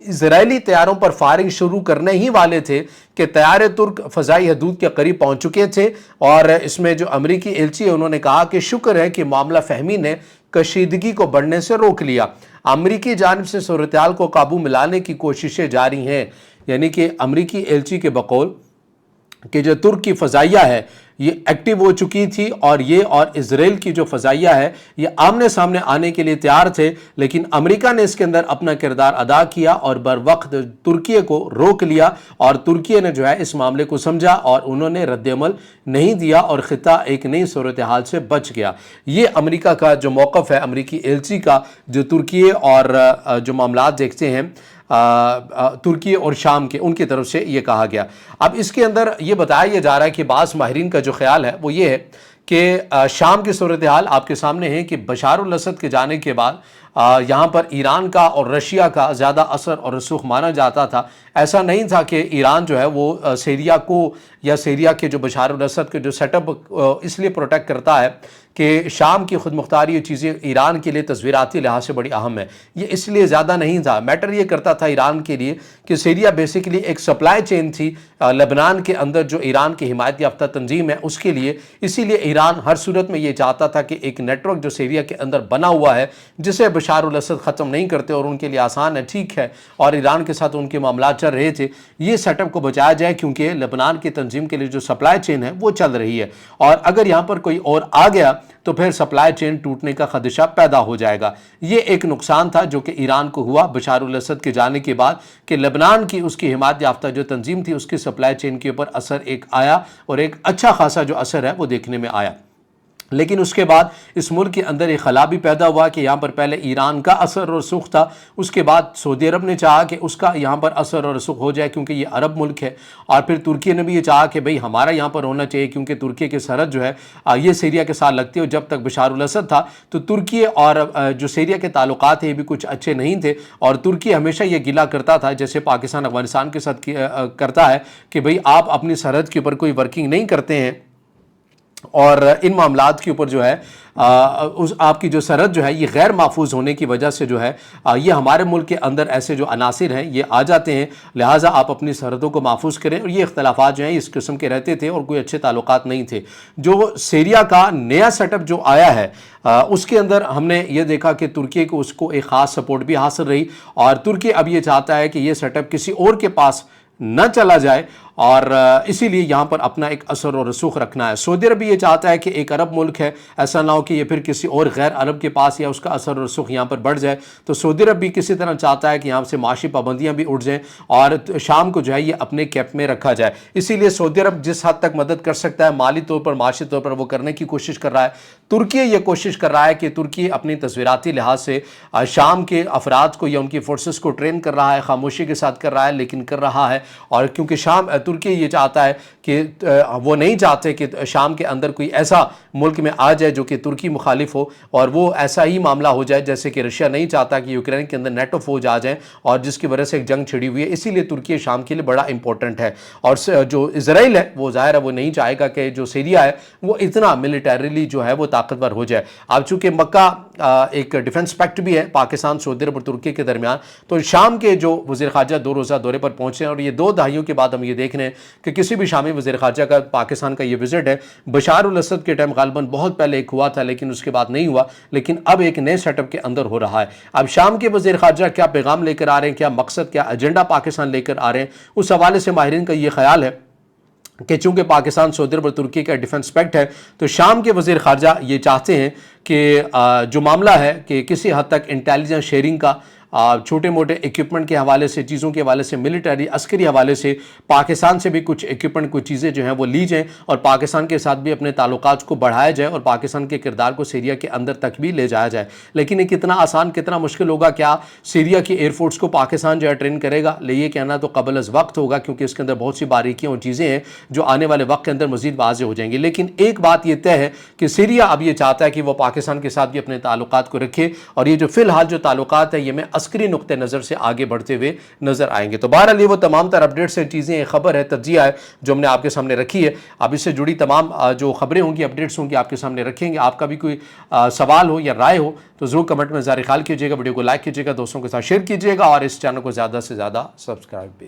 اسرائیلی طیاروں پر فائرنگ شروع کرنے ہی والے تھے کہ طیارے ترک فضائی حدود کے قریب پہنچ چکے تھے، اور اس میں جو امریکی ایلچی ہے انہوں نے کہا کہ شکر ہے کہ معاملہ فہمی نے کشیدگی کو بڑھنے سے روک لیا۔ امریکی جانب سے صورتحال کو قابو میں لانے کی کوششیں جاری ہیں، یعنی کہ امریکی ایلچی کے بقول کہ جو ترک کی فضائیہ ہے یہ ایکٹیو ہو چکی تھی، اور یہ اور اسرائیل کی جو فضائیہ ہے یہ آمنے سامنے آنے کے لیے تیار تھے، لیکن امریکہ نے اس کے اندر اپنا کردار ادا کیا اور بر وقت ترکیے کو روک لیا، اور ترکیے نے جو ہے اس معاملے کو سمجھا اور انہوں نے رد عمل نہیں دیا، اور خطہ ایک نئی صورتحال سے بچ گیا۔ یہ امریکہ کا جو موقف ہے، امریکی ایلچی کا، جو ترکیے اور جو معاملات دیکھتے ہیں ترکی اور شام کے، ان کی طرف سے یہ کہا گیا۔ اب اس کے اندر یہ بتایا جا رہا ہے کہ بعض ماہرین کا جو خیال ہے وہ یہ ہے کہ شام کی صورتحال آپ کے سامنے ہے کہ بشار الاسد کے جانے کے بعد یہاں پر ایران کا اور رشیا کا زیادہ اثر اور رسوخ مانا جاتا تھا۔ ایسا نہیں تھا کہ ایران جو ہے وہ سیریا کو یا سیریا کے جو بشار الاسد کے جو سیٹ اپ اس لیے پروٹیکٹ کرتا ہے کہ شام کی خود مختاری یہ چیزیں ایران کے لیے تصویراتی لحاظ سے بڑی اہم ہے، یہ اس لیے زیادہ نہیں تھا۔ میٹر یہ کرتا تھا ایران کے لیے کہ سیریا بیسیکلی ایک سپلائی چین تھی لبنان کے اندر جو ایران کی حمایت یافتہ تنظیم ہے اس کے لیے، اسی لیے ایران ہر صورت میں یہ چاہتا تھا کہ ایک نیٹ ورک جو سیریا کے اندر بنا ہوا ہے جسے بشار الاسد ختم نہیں کرتے اور ان کے لیے آسان ہے، ٹھیک ہے، اور ایران کے ساتھ ان کے معاملات چل رہے تھے، یہ سیٹ اپ کو بچایا جائے کیونکہ لبنان کی تنظیم کے لیے جو سپلائی چین ہے وہ چل رہی ہے، اور اگر یہاں پر کوئی اور آ گیا تو پھر سپلائی چین ٹوٹنے کا خدشہ پیدا ہو جائے گا۔ یہ ایک نقصان تھا جو کہ ایران کو ہوا بشار الاسد کے جانے کے بعد کہ لبنان کی اس کی حمایت یافتہ جو تنظیم تھی اس کی سپلائی چین کے اوپر اثر ایک آیا، اور ایک اچھا خاصا جو اثر ہے وہ دیکھنے میں آیا۔ لیکن اس کے بعد اس ملک کے اندر ایک خلا بھی پیدا ہوا کہ یہاں پر پہلے ایران کا اثر اور رسوخ تھا، اس کے بعد سعودی عرب نے چاہا کہ اس کا یہاں پر اثر اور رسوخ ہو جائے کیونکہ یہ عرب ملک ہے، اور پھر ترکی نے بھی یہ چاہا کہ بھئی ہمارا یہاں پر ہونا چاہیے کیونکہ ترکی کی سرحد جو ہے یہ سیریا کے ساتھ لگتی ہے، اور جب تک بشار الاسد تھا تو ترکی اور جو سیریا کے تعلقات ہیں یہ بھی کچھ اچھے نہیں تھے، اور ترکی ہمیشہ یہ گلہ کرتا تھا جیسے پاکستان افغانستان کے ساتھ کرتا ہے کہ بھئی آپ اپنی سرحد کے اوپر کوئی ورکنگ نہیں کرتے ہیں، اور ان معاملات کے اوپر جو ہے آپ کی جو سرحد جو ہے یہ غیر محفوظ ہونے کی وجہ سے جو ہے یہ ہمارے ملک کے اندر ایسے جو عناصر ہیں یہ آ جاتے ہیں، لہٰذا آپ اپنی سرحدوں کو محفوظ کریں، اور یہ اختلافات جو ہیں اس قسم کے رہتے تھے اور کوئی اچھے تعلقات نہیں تھے۔ جو سیریا کا نیا سیٹ اپ جو آیا ہے اس کے اندر ہم نے یہ دیکھا کہ ترکی کو اس کو ایک خاص سپورٹ بھی حاصل رہی، اور ترکی اب یہ چاہتا ہے کہ یہ سیٹ اپ کسی اور کے پاس نہ چلا جائے، اور اسی لیے یہاں پر اپنا ایک اثر و رسوخ رکھنا ہے۔ سعودی عرب بھی یہ چاہتا ہے کہ ایک عرب ملک ہے، ایسا نہ ہو کہ یہ پھر کسی اور غیر عرب کے پاس یا اس کا اثر و رسوخ یہاں پر بڑھ جائے، تو سعودی عرب بھی کسی طرح چاہتا ہے کہ یہاں سے معاشی پابندیاں بھی اٹھ جائیں اور شام کو جو ہے یہ اپنے کیپ میں رکھا جائے۔ اسی لیے سعودی عرب جس حد تک مدد کر سکتا ہے مالی طور پر، معاشی طور پر، وہ کرنے کی کوشش کر رہا ہے۔ ترکی یہ کوشش کر رہا ہے کہ ترکی اپنی تصویراتی لحاظ سے شام کے افراد کو یا ان کی فورسز کو ٹرین کر رہا ہے، خاموشی کے ساتھ کر رہا ہے لیکن کر رہا ہے، اور کیونکہ ترکی یہ چاہتا ہے کہ وہ نہیں چاہتے کہ شام کے اندر کوئی ایسا ملک میں آ جائے جو کہ ترکی مخالف ہو، اور وہ ایسا ہی معاملہ ہو جائے جیسے کہ رشیا نہیں چاہتا کہ یوکرین کے اندر نیٹو فوج آ جائیں اور جس کی وجہ سے ایک جنگ چھڑی ہوئی ہے۔ اسی لیے ترکی شام کے لیے بڑا امپورٹنٹ ہے، اور جو اسرائیل ہے وہ ظاہر ہے وہ نہیں چاہے گا کہ جو سیریا ہے وہ اتنا ملیٹریلی جو ہے وہ طاقتور ہو جائے۔ اب چونکہ مکہ ایک ڈیفنس پیکٹ بھی ہے پاکستان، سعودی عرب اور ترکی کے درمیان، تو شام کے جو وزیر خارجہ 2 روزہ دورے پر پہنچے ہیں، اور یہ 2 دہائیوں کے بعد ہم یہ دیکھ رہے ہیں کہ کسی بھی شامی وزیر خارجہ کا پاکستان کا یہ وزٹ ہے۔ بشار الاسد کے ٹائم غالباً بہت پہلے ایک ہوا تھا لیکن اس کے بعد نہیں ہوا، لیکن اب ایک نئے سیٹ اپ کے اندر ہو رہا ہے۔ اب شام کے وزیر خارجہ کیا پیغام لے کر آ رہے ہیں، کیا مقصد، کیا ایجنڈا پاکستان لے کر آ رہے ہیں، اس حوالے سے ماہرین کا یہ خیال ہے کہ چونکہ پاکستان، سعودی عرب اور ترکی کا ڈیفنس پیکٹ ہے تو شام کے وزیر خارجہ یہ چاہتے ہیں کہ جو معاملہ ہے کہ کسی حد تک انٹیلیجنس شیئرنگ کا، چھوٹے موٹے ایکوپمنٹ کے حوالے سے، چیزوں کے حوالے سے، ملٹری عسکری حوالے سے پاکستان سے بھی کچھ ایکوپمنٹ، کچھ چیزیں جو ہیں وہ لی جائیں، اور پاکستان کے ساتھ بھی اپنے تعلقات کو بڑھایا جائے اور پاکستان کے کردار کو سیریا کے اندر تک بھی لے جایا جائے۔ لیکن یہ کتنا آسان، کتنا مشکل ہوگا، کیا سیریا کی ایئر فورس کو پاکستان جو ہے ٹرین کرے گا؟ یہ کہنا تو قبل از وقت ہوگا کیونکہ اس کے اندر بہت سی باریکیاں اور چیزیں ہیں جو آنے والے وقت کے اندر مزید واضح ہو جائیں گی۔ لیکن ایک بات یہ طے ہے کہ سیریا اب یہ چاہتا ہے کہ وہ پاکستان کے ساتھ بھی اپنے تعلقات کو رکھے، اور یہ جو فی الحال جو تعلقات ہیں یہ میں عسکری نقطہ نظر سے آگے بڑھتے ہوئے نظر آئیں گے۔ تو بہرحال یہ وہ تمام تر اپڈیٹس ہیں، چیزیں، خبر ہے، تجزیہ ہے جو ہم نے آپ کے سامنے رکھی ہے۔ اب اس سے جڑی تمام جو خبریں ہوں گی، اپڈیٹس ہوں گی، آپ کے سامنے رکھیں گے۔ آپ کا بھی کوئی سوال ہو یا رائے ہو تو ضرور کمنٹ میں اظہار خیال کیجیے گا، ویڈیو کو لائک کیجیے گا، دوستوں کے ساتھ شیئر کیجیے گا اور اس چینل کو زیادہ سے زیادہ سبسکرائب بھی۔